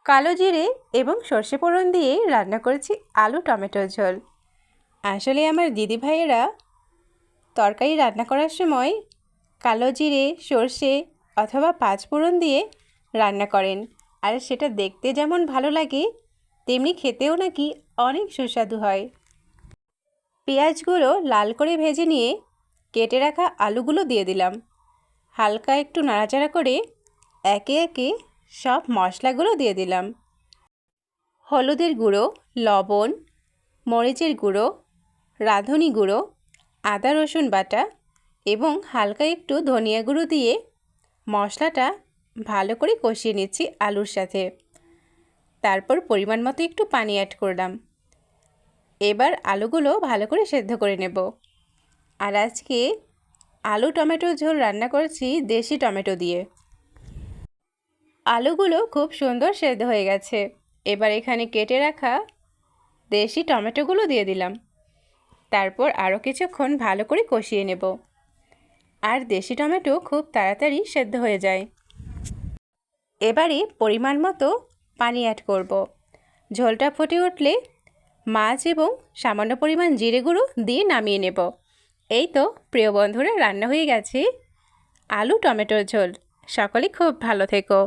কালো জিরে এবং সর্ষে ফোড়ন দিয়ে রান্না করেছি আলু টমেটোর ঝোল। আসলে আমার দিদিভাইয়েরা তরকারি রান্না করার সময় কালো জিরে, সর্ষে অথবা পাঁচফোড়ন দিয়ে রান্না করেন, আর সেটা দেখতে যেমন ভালো লাগে তেমনি খেতেও নাকি অনেক সুস্বাদু হয়। পেঁয়াজগুলো লাল করে ভেজে নিয়ে কেটে রাখা আলুগুলো দিয়ে দিলাম। হালকা একটু নাড়াচাড়া করে একে একে সব মশলাগুলো দিয়ে দিলাম। হলুদের গুঁড়ো, লবণ, মরিচের গুঁড়ো, রাঁধুনি গুঁড়ো, আদা রসুন বাটা এবং হালকা একটু ধনিয়া গুঁড়ো দিয়ে মশলাটা ভালো করে কষিয়ে নিচ্ছি আলুর সাথে। তারপর পরিমাণ মতো একটু পানি অ্যাড করলাম। এবার আলুগুলো ভালো করে সেদ্ধ করে নেব। আর আজকে আলু টমেটো ঝোল রান্না করেছি দেশি টমেটো দিয়ে। আলুগুলো খুব সুন্দর সেদ্ধ হয়ে গেছে। এবার এখানে কেটে রাখা দেশি টমেটোগুলো দিয়ে দিলাম। তারপর আরও কিছুক্ষণ ভালো করে কষিয়ে নেব। আর দেশি টমেটো খুব তাড়াতাড়ি সেদ্ধ হয়ে যায়। এবারে পরিমাণ মতো পানি অ্যাড করব। ঝোলটা ফুটে উঠলে মাছ এবং সামান্য পরিমাণ জিরে গুঁড়ো দিয়ে নামিয়ে নেব। এই তো প্রিয় বন্ধুরা, রান্না হয়ে গেছে আলু টমেটোর ঝোল। সকলে খুব ভালো থেকো।